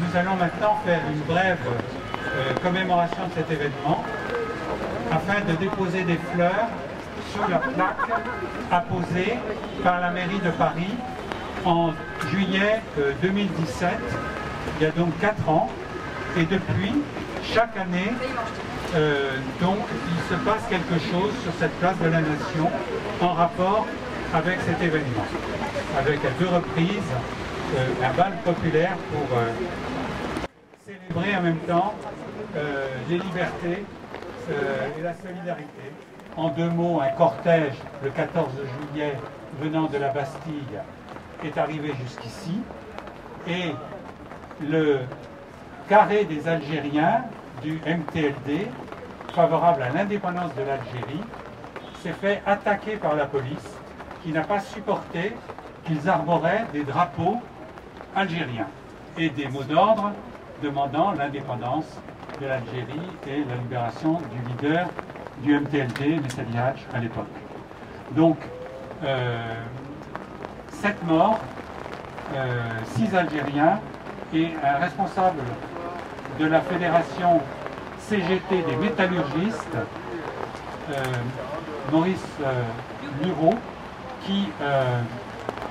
nous allons maintenant faire une brève commémoration de cet événement afin de déposer des fleurs sur la plaque apposée par la mairie de Paris en juillet 2017, il y a donc 4 ans, et depuis, chaque année, donc il se passe quelque chose sur cette place de la Nation en rapport avec cet événement, avec à 2 reprises un bal populaire pour célébrer en même temps les libertés et la solidarité. En 2 mots, un cortège le 14 juillet venant de la Bastille est arrivé jusqu'ici et le carré des Algériens du MTLD, favorable à l'indépendance de l'Algérie, s'est fait attaquer par la police qui n'a pas supporté qu'ils arboraient des drapeaux algériens et des mots d'ordre demandant l'indépendance de l'Algérie et la libération du leader du MTLD, Messali Hadj, à l'époque. Donc, 7 morts, 6 Algériens et un responsable de la fédération CGT des métallurgistes, Maurice Muro, qui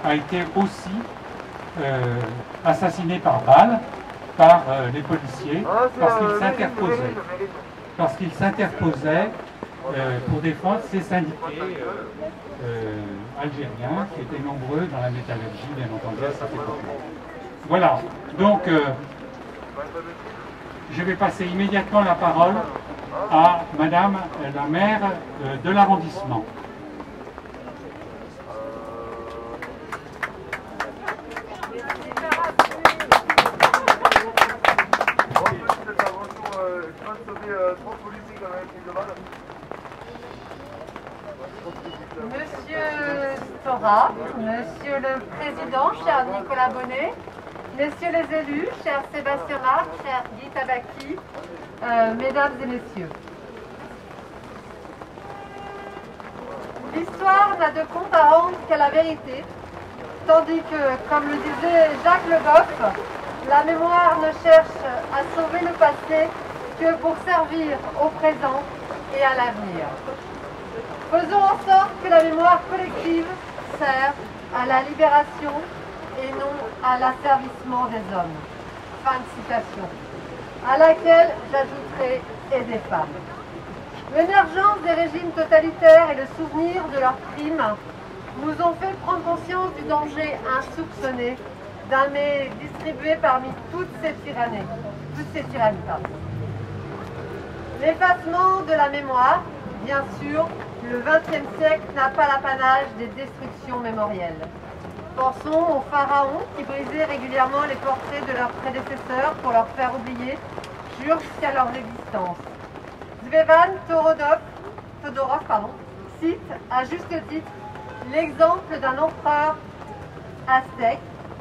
a été aussi assassiné par balle par les policiers parce qu'il s'interposait pour défendre ces syndiqués algériens qui étaient nombreux dans la métallurgie, bien entendu, à cette époque-là. Voilà, donc je vais passer immédiatement la parole à Madame la maire de l'arrondissement. Monsieur Stora, Monsieur le Président, cher Nicolas Bonnet, Messieurs les élus, cher Sébastien Marc, cher Guy Tabaki, Mesdames et Messieurs. L'histoire n'a de compte à rendre qu'à la vérité, tandis que, comme le disait Jacques Le Goff, la mémoire ne cherche à sauver le passé que pour servir au présent et à l'avenir. Faisons en sorte que la mémoire collective serve à la libération et non à l'asservissement des hommes. Fin de citation. À laquelle j'ajouterai et des femmes. L'émergence des régimes totalitaires et le souvenir de leurs crimes nous ont fait prendre conscience du danger insoupçonné d'un mets distribué parmi toutes ces tyrannies. L'effacement de la mémoire, bien sûr, le XXe siècle n'a pas l'apanage des destructions mémorielles. Pensons aux pharaons qui brisaient régulièrement les portraits de leurs prédécesseurs pour leur faire oublier jusqu'à leur existence. Zvevan Todorov cite à juste titre l'exemple d'un empereur aztèque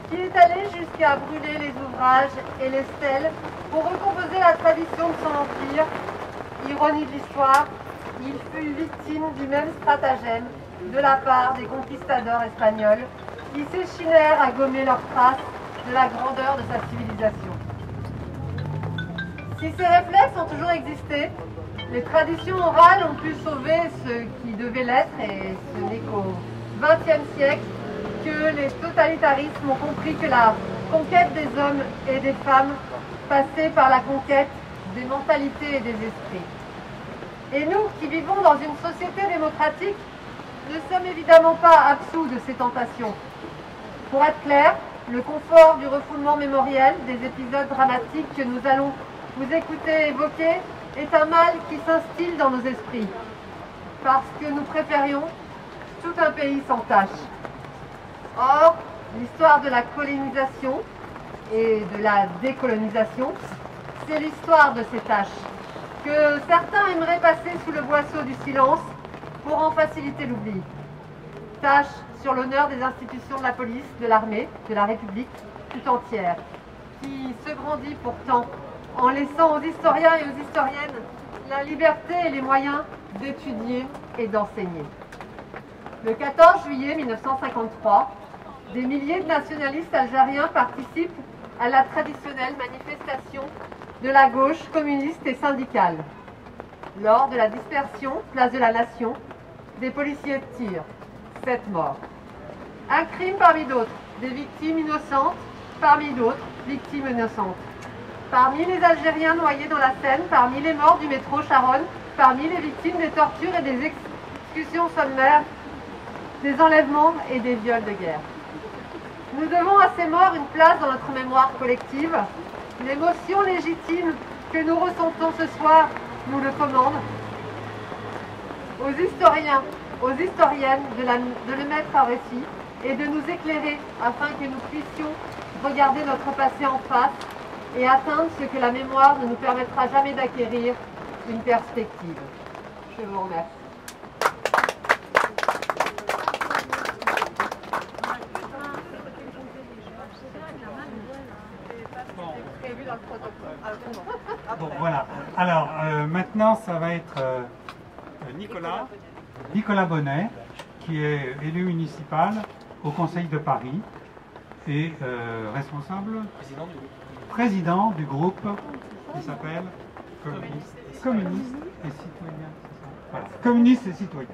qui est allé jusqu'à brûler les ouvrages et les stèles pour recomposer la tradition de son empire. Ironie de l'histoire, il fut victime du même stratagème de la part des conquistadors espagnols qui s'échinèrent à gommer leurs traces de la grandeur de sa civilisation. Si ces réflexes ont toujours existé, les traditions orales ont pu sauver ce qui devait l'être, et ce n'est qu'au XXe siècle que les totalitarismes ont compris que la conquête des hommes et des femmes passait par la conquête des mentalités et des esprits. Et nous, qui vivons dans une société démocratique, ne sommes évidemment pas absous de ces tentations. Pour être clair, le confort du refoulement mémoriel des épisodes dramatiques que nous allons vous écouter évoquer est un mal qui s'instille dans nos esprits, parce que nous préférions tout un pays sans tâche. Or, l'histoire de la colonisation et de la décolonisation, c'est l'histoire de ces tâches, que certains aimeraient passer sous le boisseau du silence pour en faciliter l'oubli. Tâches sur l'honneur des institutions de la police, de l'armée, de la République tout entière, qui se grandit pourtant en laissant aux historiens et aux historiennes la liberté et les moyens d'étudier et d'enseigner. Le 14 juillet 1953, des milliers de nationalistes algériens participent à la traditionnelle manifestation de la gauche communiste et syndicale. Lors de la dispersion, place de la Nation, des policiers tirent. 7 morts. Un crime parmi d'autres, des victimes innocentes parmi d'autres victimes innocentes. Parmi les Algériens noyés dans la Seine, parmi les morts du métro Charonne, parmi les victimes des tortures et des exécutions sommaires, des enlèvements et des viols de guerre. Nous devons à ces morts une place dans notre mémoire collective. L'émotion légitime que nous ressentons ce soir nous le commande. Aux historiens, aux historiennes de le mettre en récit et de nous éclairer afin que nous puissions regarder notre passé en face et atteindre ce que la mémoire ne nous permettra jamais d'acquérir, une perspective. Je vous remercie. Bon, voilà. Alors, maintenant, ça va être Nicolas Bonnet, qui est élu municipal au Conseil de Paris et responsable, président du groupe qui s'appelle Communistes et Citoyens. Voilà, Communistes et Citoyens.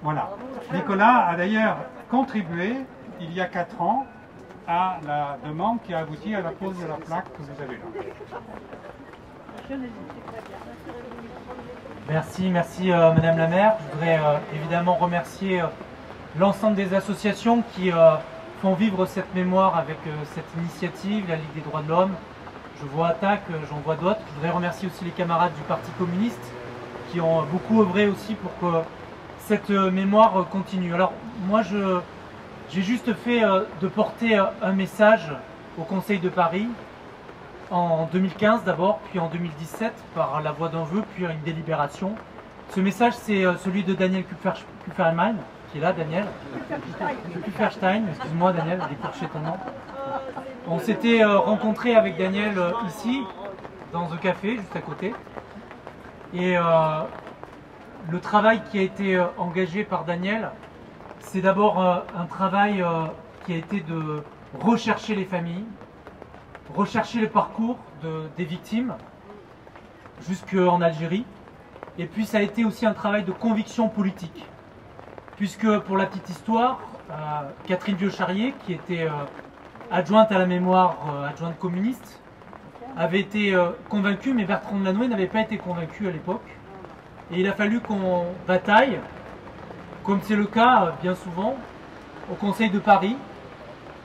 Voilà. Nicolas a d'ailleurs contribué, il y a 4 ans, à la demande qui a abouti à la pose de la plaque que vous avez là. Merci Madame la maire. Je voudrais évidemment remercier l'ensemble des associations qui font vivre cette mémoire avec cette initiative, la Ligue des droits de l'homme. Je vois Attaque, j'en vois d'autres. Je voudrais remercier aussi les camarades du Parti communiste qui ont beaucoup œuvré aussi pour que cette mémoire continue. Alors moi j'ai juste fait de porter un message au Conseil de Paris en 2015 d'abord, puis en 2017 par la voie d'un vœu, puis une délibération. Ce message, c'est celui de Daniel Kupferstein, qui est là, Daniel. Kupferstein, excuse-moi Daniel, j'ai écorché ton nom. On s'était rencontré avec Daniel ici, dans un café, juste à côté. Et le travail qui a été engagé par Daniel, c'est d'abord un travail qui a été de rechercher les familles, rechercher le parcours des victimes jusqu'en Algérie. Et puis ça a été aussi un travail de conviction politique. Puisque pour la petite histoire, Catherine Vieux-Charrier, qui était adjointe à la mémoire, adjointe communiste, avait été convaincue, mais Bertrand Delanoë n'avait pas été convaincu à l'époque. Et il a fallu qu'on bataille, comme c'est le cas bien souvent, au Conseil de Paris,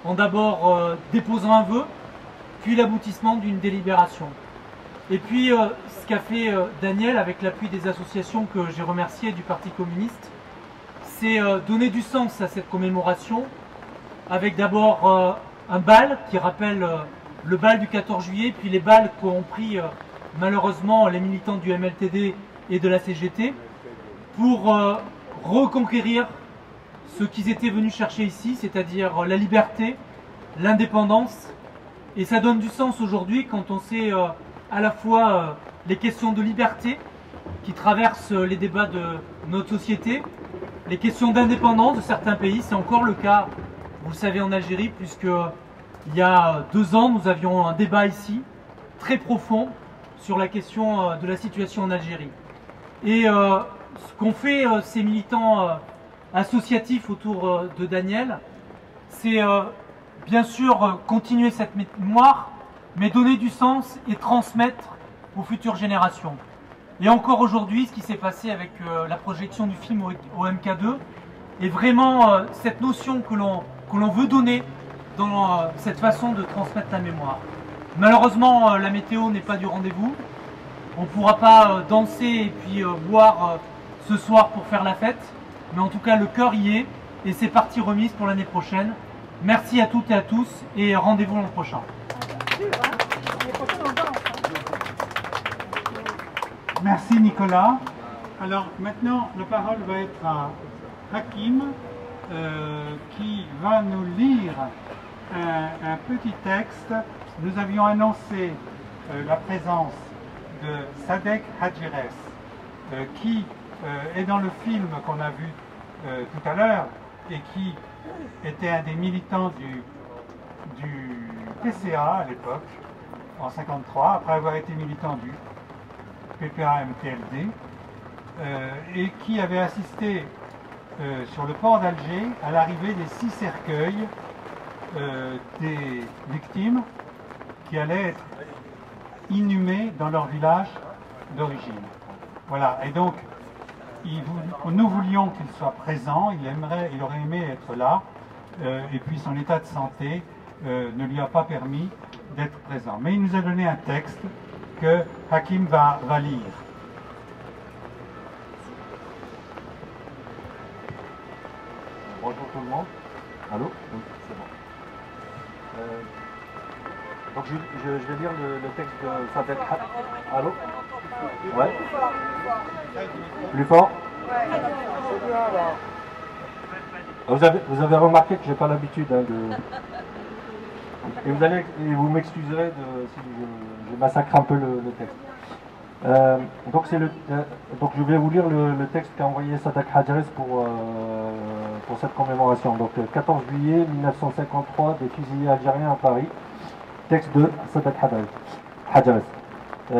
en d'abord déposant un vœu, puis l'aboutissement d'une délibération. Et puis ce qu'a fait Daniel avec l'appui des associations que j'ai remerciées du Parti communiste, c'est donner du sens à cette commémoration avec d'abord un bal qui rappelle le bal du 14 juillet, puis les balles qu'ont pris malheureusement les militants du MLTD et de la CGT pour reconquérir ce qu'ils étaient venus chercher ici, c'est-à-dire la liberté, l'indépendance. Et ça donne du sens aujourd'hui quand on sait à la fois les questions de liberté qui traversent les débats de notre société, les questions d'indépendance de certains pays. C'est encore le cas, vous le savez, en Algérie, puisque il y a 2 ans, nous avions un débat ici, très profond, sur la question de la situation en Algérie. Et ce qu'ont fait ces militants associatifs autour de Daniel, c'est bien sûr continuer cette mémoire, mais donner du sens et transmettre aux futures générations. Et encore aujourd'hui, ce qui s'est passé avec la projection du film au MK2 est vraiment cette notion que l'on veut donner dans cette façon de transmettre la mémoire. Malheureusement, la météo n'est pas du rendez-vous. On ne pourra pas danser et puis boire ce soir pour faire la fête, mais en tout cas le cœur y est et c'est partie remise pour l'année prochaine. Merci à toutes et à tous et rendez-vous l'an prochain. Merci Nicolas. Alors maintenant, la parole va être à Hakim qui va nous lire un petit texte. Nous avions annoncé la présence de Sadek Hadjires qui est dans le film qu'on a vu tout à l'heure et qui était un des militants du PCA à l'époque, en 1953, après avoir été militant du PPA-MTLD, et qui avait assisté sur le port d'Alger à l'arrivée des 6 cercueils des victimes qui allaient être inhumés dans leur village d'origine. Voilà, et donc nous voulions qu'il soit présent, il aurait aimé être là, et puis son état de santé ne lui a pas permis d'être présent. Mais il nous a donné un texte que Hakim va lire. Bonjour tout le monde. Allô? Oui, c'est bon. Donc je vais lire le texte de Sadek. Allô? Ouais. Plus fort? Vous avez remarqué que j'ai pas l'habitude de... Et vous m'excuserez si je massacre un peu le texte. Donc je vais vous lire le texte qu'a envoyé Sadek Hadjares pour cette commémoration. Donc 14 juillet 1953, des fusillés algériens à Paris. Texte de Sadek Hadjares.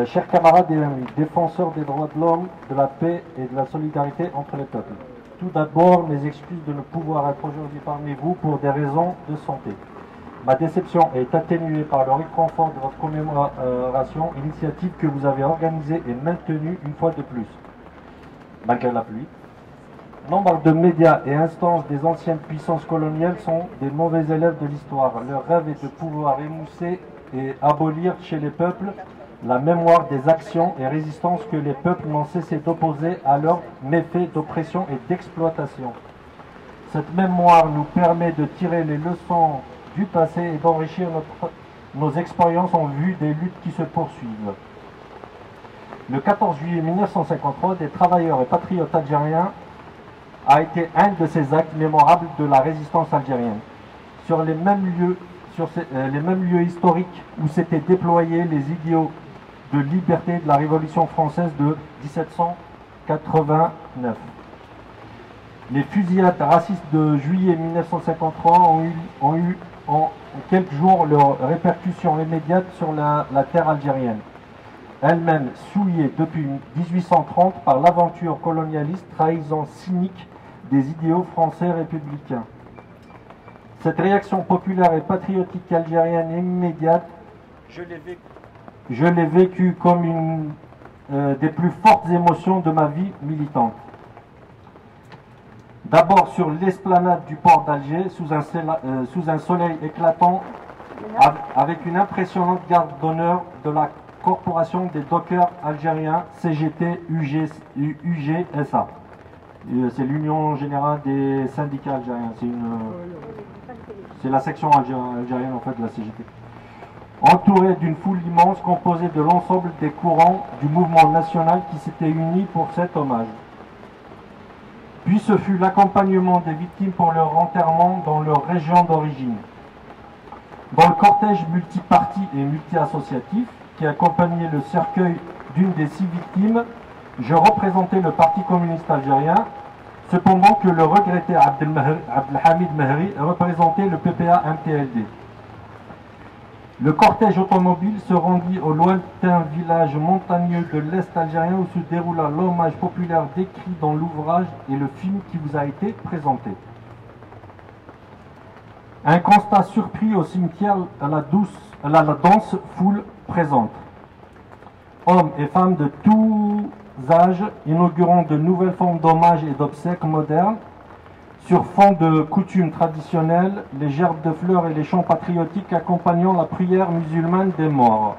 Chers camarades et amis, défenseurs des droits de l'homme, de la paix et de la solidarité entre les peuples. Tout d'abord, mes excuses de ne pouvoir être aujourd'hui parmi vous pour des raisons de santé. Ma déception est atténuée par le réconfort de votre commémoration, initiative que vous avez organisée et maintenue une fois de plus, malgré la pluie. Nombre de médias et instances des anciennes puissances coloniales sont des mauvais élèves de l'histoire. Leur rêve est de pouvoir émousser et abolir chez les peuples la mémoire des actions et résistances que les peuples n'ont cessé d'opposer à leurs méfaits d'oppression et d'exploitation. Cette mémoire nous permet de tirer les leçons du passé et d'enrichir nos expériences en vue des luttes qui se poursuivent. Le 14 juillet 1953, des travailleurs et patriotes algériens a été un de ces actes mémorables de la résistance algérienne. Sur les mêmes lieux historiques où s'étaient déployés les idéaux de liberté de la Révolution française de 1789. Les fusillades racistes de juillet 1953 ont eu en quelques jours leurs répercussions immédiates sur la terre algérienne, elle-même souillée depuis 1830 par l'aventure colonialiste, trahison cynique des idéaux français républicains. Cette réaction populaire et patriotique algérienne immédiate, je l'ai vécue comme une des plus fortes émotions de ma vie militante. D'abord sur l'esplanade du port d'Alger, sous un soleil éclatant, avec une impressionnante garde d'honneur de la corporation des dockers algériens CGT UGSA. C'est l'Union Générale des Syndicats Algériens. C'est la section algérienne en fait de la CGT. Entouré d'une foule immense composée de l'ensemble des courants du mouvement national qui s'étaient unis pour cet hommage. Puis ce fut l'accompagnement des victimes pour leur enterrement dans leur région d'origine. Dans le cortège multiparti et multi-associatif qui accompagnait le cercueil d'une des 6 victimes, je représentais le Parti communiste algérien, cependant que le regretté Abdelhamid Mehri représentait le PPA-MTLD. Le cortège automobile se rendit au lointain village montagneux de l'Est algérien où se déroula l'hommage populaire décrit dans l'ouvrage et le film qui vous a été présenté. Un constat surpris au cimetière à la dense foule présente. Hommes et femmes de tous âges inaugurant de nouvelles formes d'hommage et d'obsèques modernes. Sur fond de coutumes traditionnelles, les gerbes de fleurs et les chants patriotiques accompagnant la prière musulmane des morts.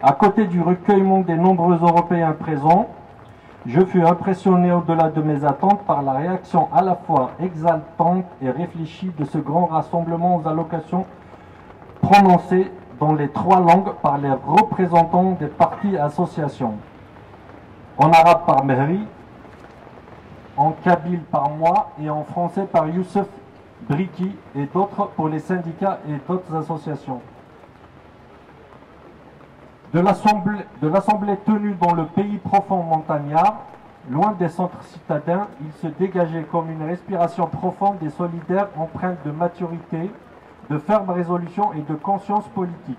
À côté du recueillement des nombreux Européens présents, je fus impressionné au-delà de mes attentes par la réaction à la fois exaltante et réfléchie de ce grand rassemblement aux allocations prononcées dans les 3 langues par les représentants des partis et associations. En arabe par Mehri, en kabyle par moi et en français par Youssef Briki et d'autres pour les syndicats et d'autres associations. De l'assemblée tenue dans le pays profond montagnard, loin des centres citadins, il se dégageait comme une respiration profonde et solidaire empreinte de maturité de ferme résolution et de conscience politique.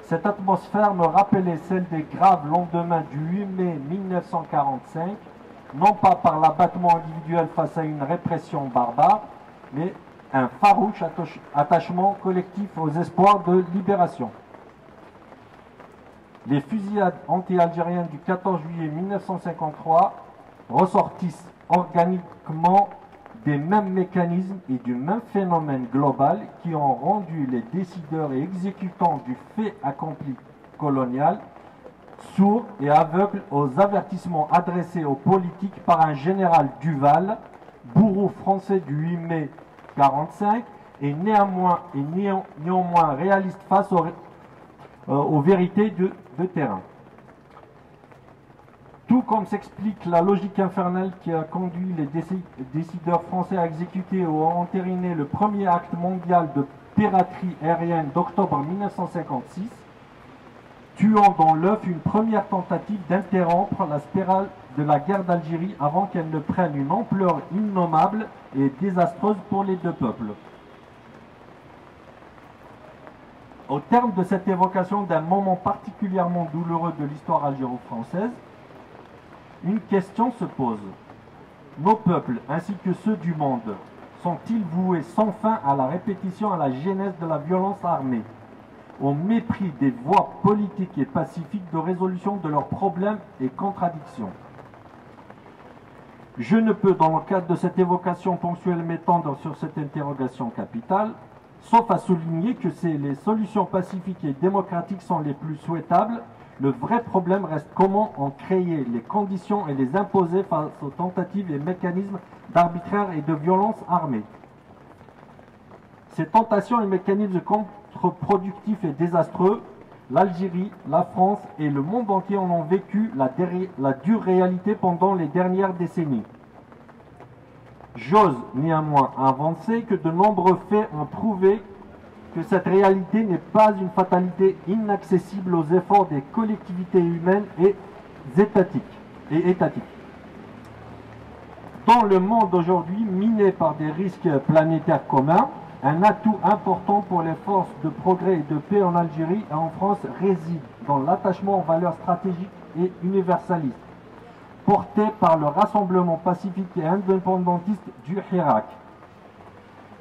Cette atmosphère me rappelait celle des graves lendemains du 8 mai 1945, non pas par l'abattement individuel face à une répression barbare, mais un farouche attachement collectif aux espoirs de libération. Les fusillades anti-algériennes du 14 juillet 1953 ressortissent organiquement des mêmes mécanismes et du même phénomène global qui ont rendu les décideurs et exécutants du fait accompli colonial sourds et aveugles aux avertissements adressés aux politiques par un général Duval, bourreau français du 8 mai 1945, et néanmoins réaliste face aux vérités de terrain. Tout comme s'explique la logique infernale qui a conduit les décideurs français à exécuter ou à entériner le premier acte mondial de piraterie aérienne d'octobre 1956, tuant dans l'œuf une première tentative d'interrompre la spirale de la guerre d'Algérie avant qu'elle ne prenne une ampleur innommable et désastreuse pour les deux peuples. Au terme de cette évocation d'un moment particulièrement douloureux de l'histoire algéro-française, une question se pose. Nos peuples, ainsi que ceux du monde, sont-ils voués sans fin à la répétition, à la genèse de la violence armée, au mépris des voies politiques et pacifiques de résolution de leurs problèmes et contradictions? Je ne peux, dans le cadre de cette évocation ponctuelle, m'étendre sur cette interrogation capitale, sauf à souligner que les solutions pacifiques et démocratiques sont les plus souhaitables. Le vrai problème reste comment en créer les conditions et les imposer face aux tentatives et mécanismes d'arbitraire et de violence armée. Ces tentations et mécanismes contre-productifs et désastreux, l'Algérie, la France et le monde entier en ont vécu la dure réalité pendant les dernières décennies. J'ose néanmoins avancer que de nombreux faits ont prouvé que cette réalité n'est pas une fatalité inaccessible aux efforts des collectivités humaines et étatiques. Dans le monde aujourd'hui miné par des risques planétaires communs, un atout important pour les forces de progrès et de paix en Algérie et en France réside dans l'attachement aux valeurs stratégiques et universalistes, porté par le rassemblement pacifique et indépendantiste du Hirak.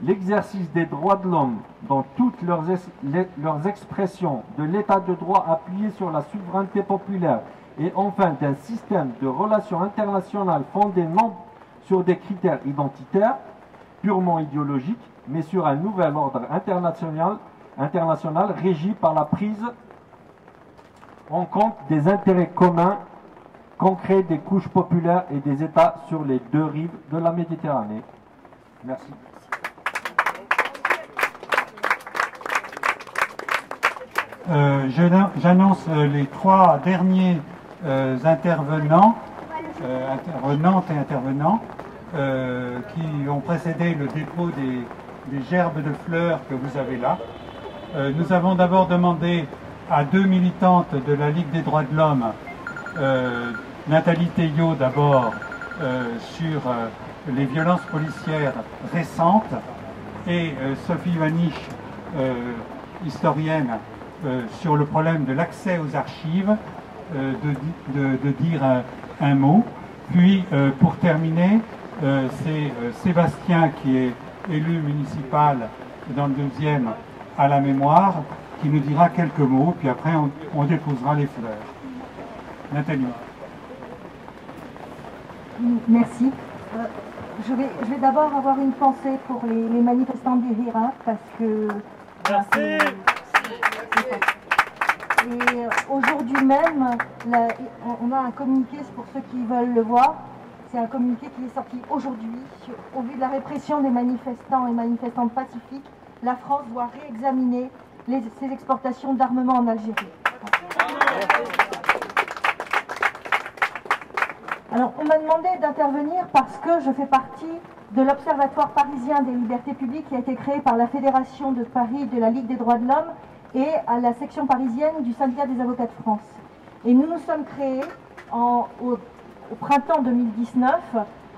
L'exercice des droits de l'homme dans toutes leurs expressions, de l'état de droit appuyé sur la souveraineté populaire et enfin d'un système de relations internationales fondé non sur des critères identitaires, purement idéologiques, mais sur un nouvel ordre international régi par la prise en compte des intérêts communs concrets des couches populaires et des États sur les deux rives de la Méditerranée. Merci. J'annonce les trois derniers intervenantes et intervenants qui ont précédé le dépôt des gerbes de fleurs que vous avez là. Nous avons d'abord demandé à deux militantes de la Ligue des droits de l'homme, Nathalie Théiot d'abord sur les violences policières récentes et Sophie Vanish, historienne, sur le problème de l'accès aux archives, de dire un mot. Puis, pour terminer, c'est Sébastien, qui est élu municipal dans le 12e à la mémoire, qui nous dira quelques mots, puis après on déposera les fleurs. Nathalie. Merci. Je vais d'abord avoir une pensée pour les manifestants du Hirak, parce que... Merci. Et aujourd'hui même, on a un communiqué, c'est pour ceux qui veulent le voir, c'est un communiqué qui est sorti aujourd'hui. Au vu de la répression des manifestants et manifestantes pacifiques, la France doit réexaminer ses exportations d'armement en Algérie. Alors, on m'a demandé d'intervenir parce que je fais partie de l'Observatoire parisien des libertés publiques qui a été créé par la Fédération de Paris de la Ligue des droits de l'homme et à la section parisienne du Syndicat des avocats de France. Et nous nous sommes créés au printemps 2019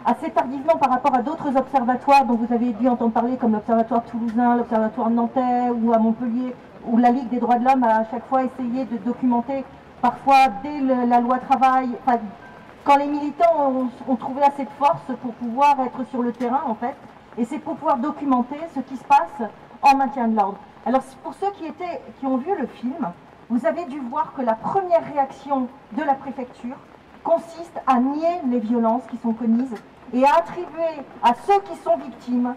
assez tardivement par rapport à d'autres observatoires dont vous avez dû entendre parler, comme l'Observatoire toulousain, l'Observatoire nantais ou à Montpellier, où la Ligue des droits de l'homme a à chaque fois essayé de documenter, parfois dès la loi travail, enfin, quand les militants ont trouvé assez de force pour pouvoir être sur le terrain en fait, et c'est pour pouvoir documenter ce qui se passe en maintien de l'ordre. Alors pour ceux qui ont vu le film, vous avez dû voir que la première réaction de la préfecture consiste à nier les violences qui sont commises et à attribuer à ceux qui sont victimes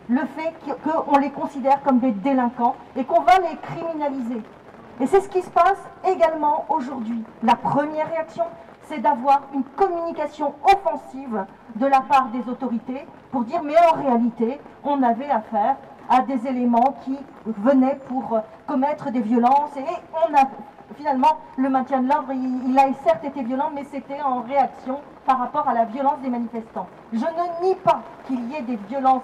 le fait qu'on les considère comme des délinquants et qu'on va les criminaliser. Et c'est ce qui se passe également aujourd'hui. La première réaction, c'est d'avoir une communication offensive de la part des autorités pour dire mais en réalité, on avait affaire à des éléments qui venaient pour commettre des violences et on a finalement le maintien de l'ordre, il a certes été violent, mais c'était en réaction par rapport à la violence des manifestants. Je ne nie pas qu'il y ait des violences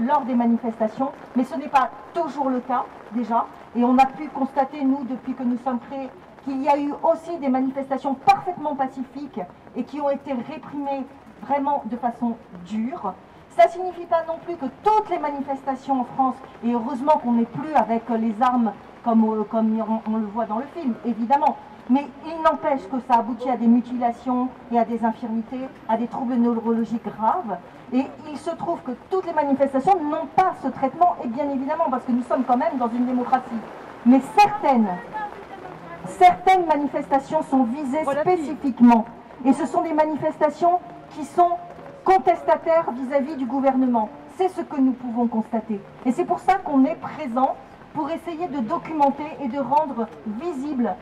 lors des manifestations, mais ce n'est pas toujours le cas déjà, et on a pu constater, nous, depuis que nous sommes créés, qu'il y a eu aussi des manifestations parfaitement pacifiques et qui ont été réprimées vraiment de façon dure. Ça ne signifie pas non plus que toutes les manifestations en France, et heureusement qu'on n'est plus avec les armes comme on le voit dans le film, évidemment, mais il n'empêche que ça aboutit à des mutilations et à des infirmités, à des troubles neurologiques graves. Et il se trouve que toutes les manifestations n'ont pas ce traitement, et bien évidemment, parce que nous sommes quand même dans une démocratie. Mais certaines manifestations sont visées spécifiquement. Et ce sont des manifestations qui sont contestataires vis-à-vis du gouvernement. C'est ce que nous pouvons constater. Et c'est pour ça qu'on est présent pour essayer de documenter et de rendre visibles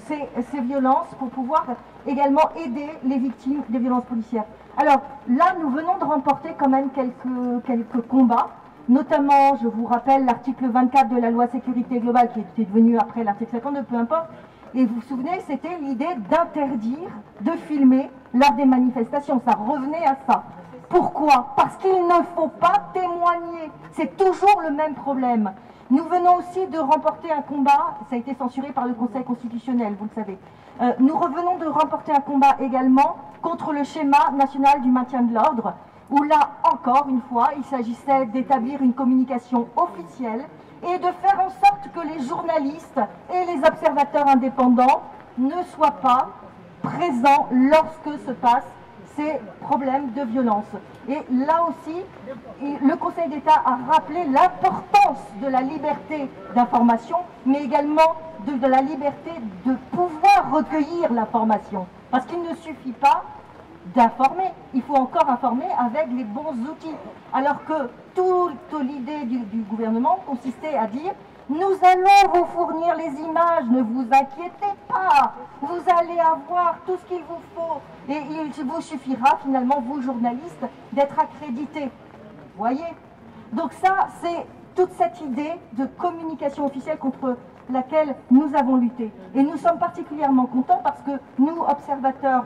ces violences pour pouvoir également aider les victimes des violences policières. Alors là, nous venons de remporter quand même quelques combats, notamment, je vous rappelle, l'article 24 de la loi sécurité globale qui était devenu après l'article 52, peu importe. Et vous vous souvenez, c'était l'idée d'interdire de filmer lors des manifestations. Ça revenait à ça. Pourquoi? Parce qu'il ne faut pas témoigner. C'est toujours le même problème. Nous venons aussi de remporter un combat, ça a été censuré par le Conseil constitutionnel, vous le savez. Nous revenons de remporter un combat également contre le schéma national du maintien de l'ordre, où là, encore une fois, il s'agissait d'établir une communication officielle et de faire en sorte que les journalistes et les observateurs indépendants ne soient pas présents lorsque se passent ces problèmes de violence. Et là aussi, le Conseil d'État a rappelé l'importance de la liberté d'information, mais également de la liberté de pouvoir recueillir l'information. Parce qu'il ne suffit pas d'informer, il faut encore informer avec les bons outils. Alors que toute l'idée du gouvernement consistait à dire « Nous allons vous fournir les images, ne vous inquiétez pas, vous allez avoir tout ce qu'il vous faut. Et il vous suffira finalement, vous journalistes, d'être accrédités. » Vous voyez? Donc ça, c'est toute cette idée de communication officielle contre laquelle nous avons lutté. Et nous sommes particulièrement contents parce que nous, observateurs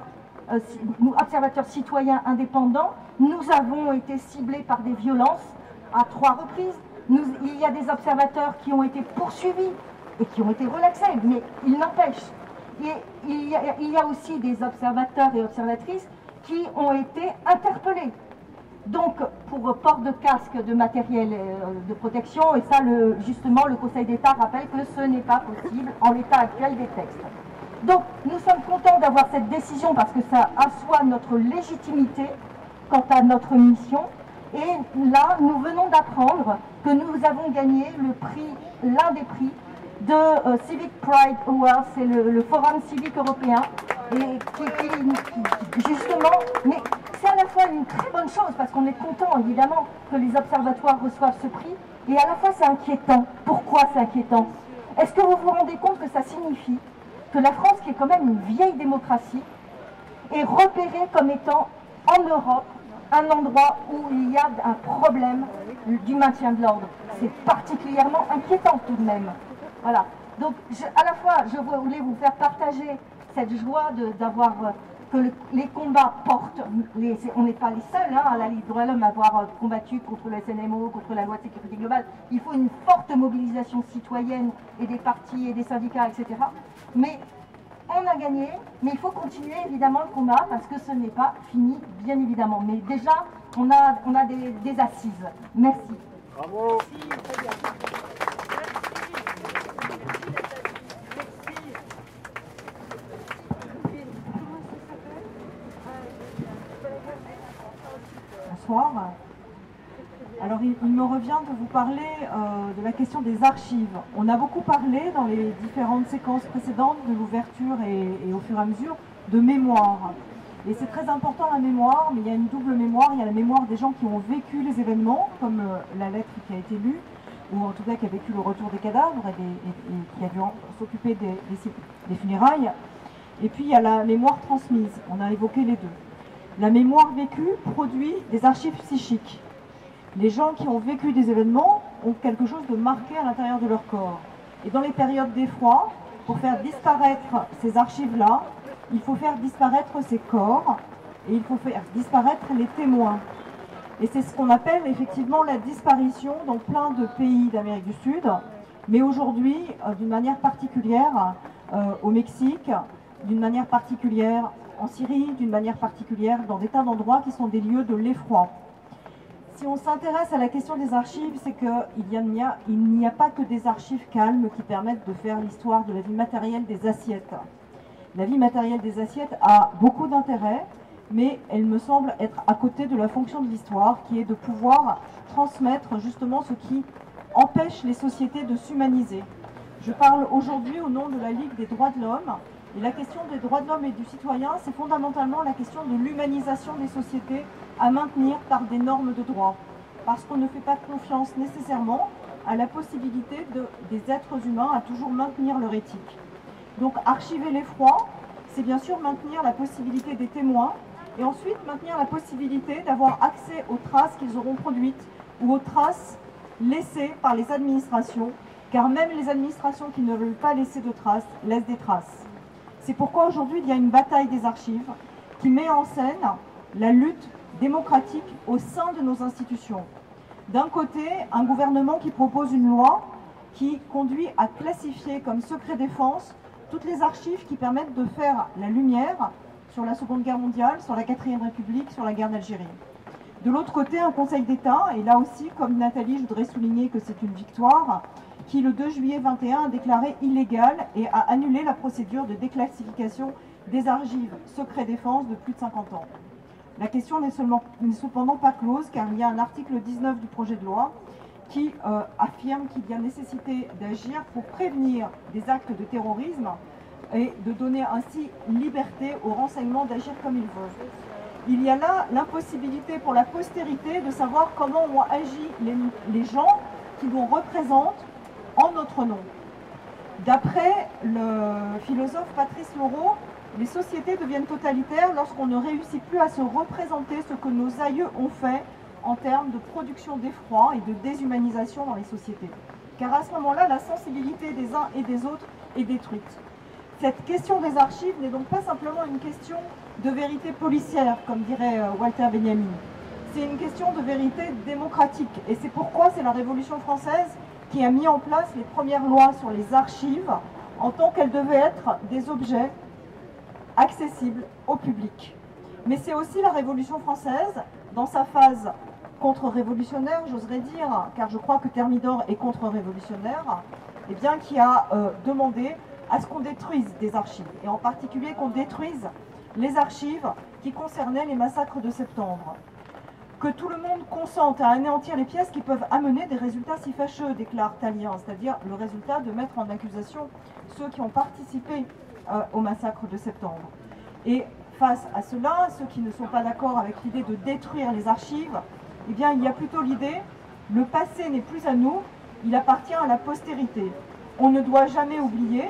citoyens indépendants, nous avons été ciblés par des violences à 3 reprises. Il y a des observateurs qui ont été poursuivis et qui ont été relaxés, mais il n'empêche. Et il y a aussi des observateurs et observatrices qui ont été interpellés. Donc, pour port de casque, de matériel de protection, et ça, justement, le Conseil d'État rappelle que ce n'est pas possible en l'état actuel des textes. Donc, nous sommes contents d'avoir cette décision parce que ça assoit notre légitimité quant à notre mission. Et là, nous venons d'apprendre que nous avons gagné l'un des prix de Civic Pride Awards, c'est le Forum civique européen, et justement, mais c'est à la fois une très bonne chose parce qu'on est content évidemment que les observatoires reçoivent ce prix, et à la fois c'est inquiétant. Pourquoi c'est inquiétant? Est-ce que vous vous rendez compte que ça signifie que la France, qui est quand même une vieille démocratie, est repérée comme étant en Europe un endroit où il y a un problème du maintien de l'ordre? C'est particulièrement inquiétant tout de même. Voilà. Donc, à la fois, je voulais vous faire partager cette joie d'avoir que les combats portent. On n'est pas les seuls à la Ligue des droits de l'homme à avoir combattu contre le SNMO, contre la loi de sécurité globale. Il faut une forte mobilisation citoyenne et des partis et des syndicats, etc. Mais on a gagné, mais il faut continuer évidemment le combat parce que ce n'est pas fini, bien évidemment. Mais déjà, on a des assises. Merci. Bravo. Bonsoir. Alors il me revient de vous parler de la question des archives. On a beaucoup parlé dans les différentes séquences précédentes de l'ouverture et au fur et à mesure de mémoire. Et c'est très important la mémoire, mais il y a une double mémoire. Il y a la mémoire des gens qui ont vécu les événements, comme la lettre qui a été lue, ou en tout cas qui a vécu le retour des cadavres et qui a dû s'occuper des funérailles. Et puis il y a la mémoire transmise. On a évoqué les deux. La mémoire vécue produit des archives psychiques. Les gens qui ont vécu des événements ont quelque chose de marqué à l'intérieur de leur corps. Et dans les périodes d'effroi, pour faire disparaître ces archives-là, il faut faire disparaître ces corps et il faut faire disparaître les témoins. Et c'est ce qu'on appelle effectivement la disparition dans plein de pays d'Amérique du Sud, mais aujourd'hui, d'une manière particulière au Mexique, d'une manière particulière en Syrie, d'une manière particulière dans des tas d'endroits qui sont des lieux de l'effroi. Si on s'intéresse à la question des archives, c'est qu'il n'y a pas que des archives calmes qui permettent de faire l'histoire de la vie matérielle des assiettes. La vie matérielle des assiettes a beaucoup d'intérêt, mais elle me semble être à côté de la fonction de l'histoire, qui est de pouvoir transmettre justement ce qui empêche les sociétés de s'humaniser. Je parle aujourd'hui au nom de la Ligue des droits de l'homme. Et la question des droits de l'homme et du citoyen, c'est fondamentalement la question de l'humanisation des sociétés à maintenir par des normes de droit. Parce qu'on ne fait pas confiance nécessairement à la possibilité des êtres humains à toujours maintenir leur éthique. Donc archiver l'effroi, c'est bien sûr maintenir la possibilité des témoins et ensuite maintenir la possibilité d'avoir accès aux traces qu'ils auront produites ou aux traces laissées par les administrations, car même les administrations qui ne veulent pas laisser de traces laissent des traces. C'est pourquoi aujourd'hui il y a une bataille des archives qui met en scène la lutte démocratique au sein de nos institutions. D'un côté, un gouvernement qui propose une loi qui conduit à classifier comme secret défense toutes les archives qui permettent de faire la lumière sur la Seconde Guerre mondiale, sur la 4e République, sur la guerre d'Algérie. De l'autre côté, un Conseil d'État, et là aussi, comme Nathalie, je voudrais souligner que c'est une victoire, qui le 2 juillet 21 a déclaré illégale et a annulé la procédure de déclassification des archives secret défense de plus de 50 ans. La question n'est cependant pas close, car il y a un article 19 du projet de loi qui affirme qu'il y a nécessité d'agir pour prévenir des actes de terrorisme et de donner ainsi liberté aux renseignements d'agir comme ils veulent. Il y a là l'impossibilité pour la postérité de savoir comment ont agi les gens qui nous représentent en notre nom. D'après le philosophe Patrice Loro, les sociétés deviennent totalitaires lorsqu'on ne réussit plus à se représenter ce que nos aïeux ont fait en termes de production d'effroi et de déshumanisation dans les sociétés. Car à ce moment-là, la sensibilité des uns et des autres est détruite. Cette question des archives n'est donc pas simplement une question de vérité policière, comme dirait Walter Benjamin. C'est une question de vérité démocratique. Et c'est pourquoi c'est la Révolution française qui a mis en place les premières lois sur les archives en tant qu'elles devaient être des objets accessibles au public. Mais c'est aussi la Révolution française, dans sa phase contre-révolutionnaire, j'oserais dire, car je crois que Thermidor est contre-révolutionnaire, eh bien, qui a demandé à ce qu'on détruise des archives, et en particulier qu'on détruise les archives qui concernaient les massacres de septembre. Que tout le monde consente à anéantir les pièces qui peuvent amener des résultats si fâcheux, déclare Tallien, c'est-à-dire le résultat de mettre en accusation ceux qui ont participé au massacre de septembre. Et face à cela, ceux qui ne sont pas d'accord avec l'idée de détruire les archives, eh bien, il y a plutôt l'idée, le passé n'est plus à nous, il appartient à la postérité. On ne doit jamais oublier,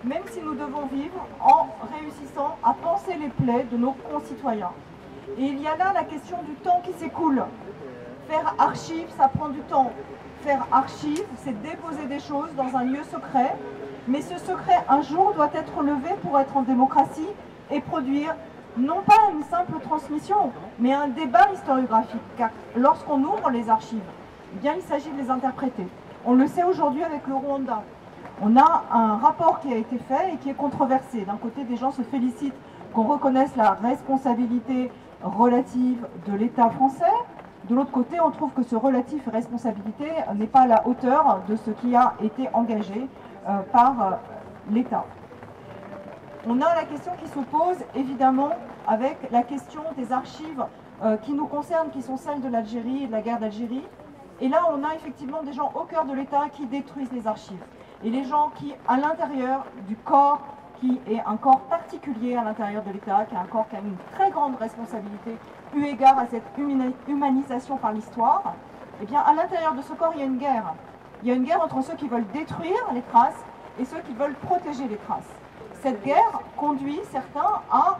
même si nous devons vivre en réussissant à panser les plaies de nos concitoyens. Et il y a là la question du temps qui s'écoule. Faire archive, ça prend du temps. Faire archive, c'est déposer des choses dans un lieu secret, mais ce secret, un jour, doit être levé pour être en démocratie et produire non pas une simple transmission, mais un débat historiographique. Car lorsqu'on ouvre les archives, eh bien, il s'agit de les interpréter. On le sait aujourd'hui avec le Rwanda. On a un rapport qui a été fait et qui est controversé. D'un côté, des gens se félicitent qu'on reconnaisse la responsabilité relative de l'État français. De l'autre côté, on trouve que ce relatif responsabilité n'est pas à la hauteur de ce qui a été engagé par l'État. On a la question qui se pose évidemment avec la question des archives qui nous concernent, qui sont celles de l'Algérie et de la guerre d'Algérie. Et là, on a effectivement des gens au cœur de l'État qui détruisent les archives. Et les gens qui, à l'intérieur du corps, qui est un corps particulier à l'intérieur de l'État, qui est un corps qui a une très grande responsabilité, eu égard à cette humanisation par l'histoire, eh bien, à l'intérieur de ce corps, il y a une guerre. Il y a une guerre entre ceux qui veulent détruire les traces et ceux qui veulent protéger les traces. Cette guerre conduit certains à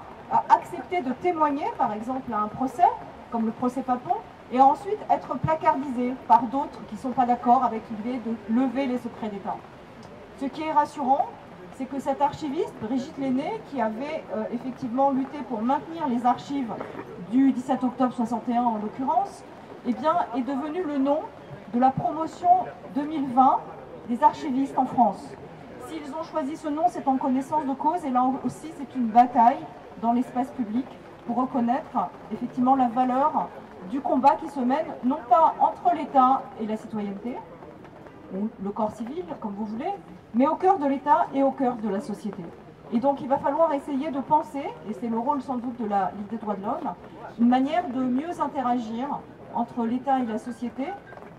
accepter de témoigner, par exemple, à un procès, comme le procès Papon, et ensuite être placardisés par d'autres qui ne sont pas d'accord avec l'idée de lever les secrets d'État. Ce qui est rassurant, c'est que cet archiviste, Brigitte Lenné, qui avait effectivement lutté pour maintenir les archives du 17 octobre 61 en l'occurrence, eh bien, est devenu le nom de la promotion 2020 des archivistes en France. S'ils ont choisi ce nom, c'est en connaissance de cause, et là aussi c'est une bataille dans l'espace public pour reconnaître effectivement la valeur du combat qui se mène, non pas entre l'État et la citoyenneté, ou le corps civil, comme vous voulez, mais au cœur de l'État et au cœur de la société. Et donc il va falloir essayer de penser, et c'est le rôle sans doute de la Ligue des droits de l'homme, une manière de mieux interagir entre l'État et la société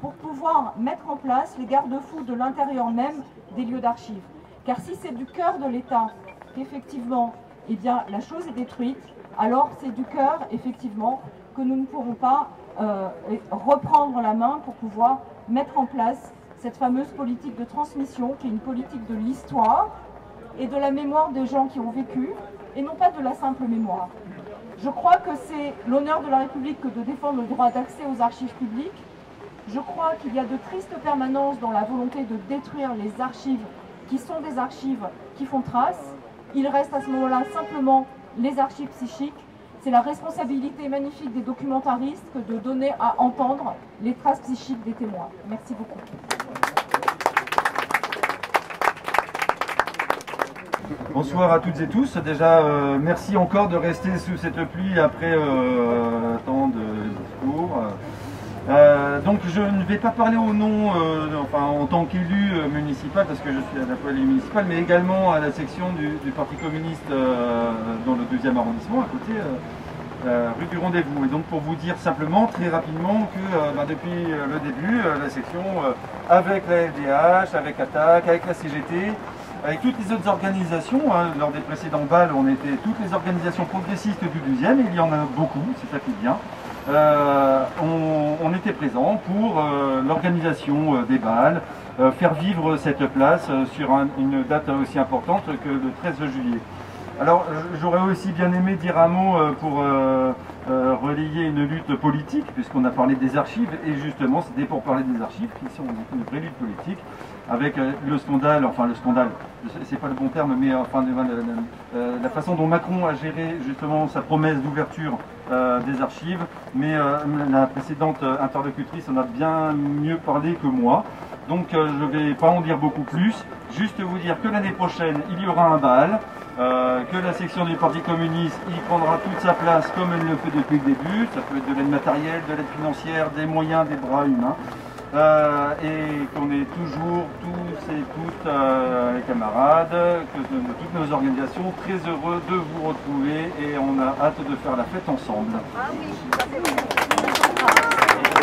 pour pouvoir mettre en place les garde-fous de l'intérieur même des lieux d'archives. Car si c'est du cœur de l'État qu'effectivement eh bien, la chose est détruite, alors c'est du cœur effectivement que nous ne pourrons pas reprendre la main pour pouvoir mettre en place cette fameuse politique de transmission qui est une politique de l'histoire et de la mémoire des gens qui ont vécu et non pas de la simple mémoire. Je crois que c'est l'honneur de la République que de défendre le droit d'accès aux archives publiques. Je crois qu'il y a de tristes permanences dans la volonté de détruire les archives qui sont des archives qui font trace. Il reste à ce moment-là simplement les archives psychiques. C'est la responsabilité magnifique des documentaristes que de donner à entendre les traces psychiques des témoins. Merci beaucoup. Bonsoir à toutes et tous. Déjà, merci encore de rester sous cette pluie après tant de discours. Donc je ne vais pas parler au nom, enfin en tant qu'élu municipal, parce que je suis à la fois élu municipal, mais également à la section du Parti communiste dans le 2e arrondissement, à côté, rue du Rendez-vous. Et donc pour vous dire simplement, très rapidement, que depuis le début, la section, avec la LDH, avec ATTAC, avec la CGT, avec toutes les autres organisations, lors des précédents balles, on était toutes les organisations progressistes du 12e, et il y en a beaucoup, c'est ça qui est bien. On était présents pour l'organisation des balles, faire vivre cette place sur une date aussi importante que le 13 juillet. Alors j'aurais aussi bien aimé dire un mot pour relayer une lutte politique, puisqu'on a parlé des archives, et justement c'était pour parler des archives qui sont une vraie lutte politique, avec le scandale, enfin le scandale, c'est pas le bon terme, mais enfin la façon dont Macron a géré justement sa promesse d'ouverture des archives, mais la précédente interlocutrice en a bien mieux parlé que moi, donc je ne vais pas en dire beaucoup plus, juste vous dire que l'année prochaine il y aura un bal, que la section du Parti communiste y prendra toute sa place comme elle le fait depuis le début, ça peut être de l'aide matérielle, de l'aide financière, des moyens, des bras humains. Et qu'on est toujours tous et toutes les camarades, que toutes nos organisations, très heureux de vous retrouver et on a hâte de faire la fête ensemble.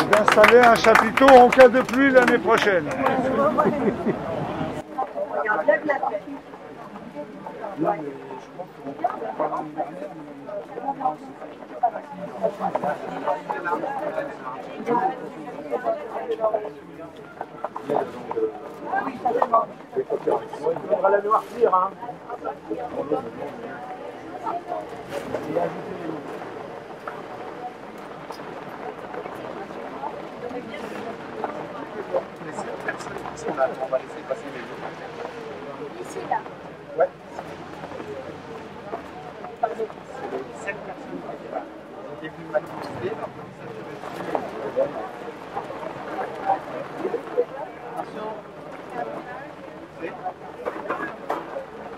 Et d'installer un chapiteau en cas de pluie l'année prochaine. Il faudra la noircir, hein. On va laisser passer les autres. Ici, là. Ouais. C'est 7 personnes qui étaient là. Ils étaient venus manifester, leur police a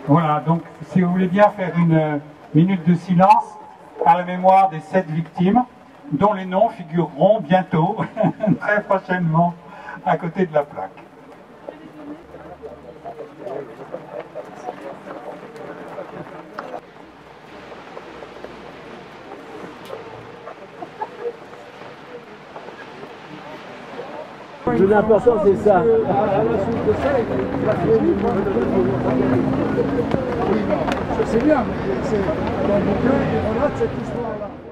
Voilà, donc si vous voulez bien faire une minute de silence à la mémoire des 7 victimes, dont les noms figureront bientôt, très prochainement, à côté de la plaque. Le plus important, c'est ça. C'est bien, mais c'est dans mon cœur, on a cette histoire-là.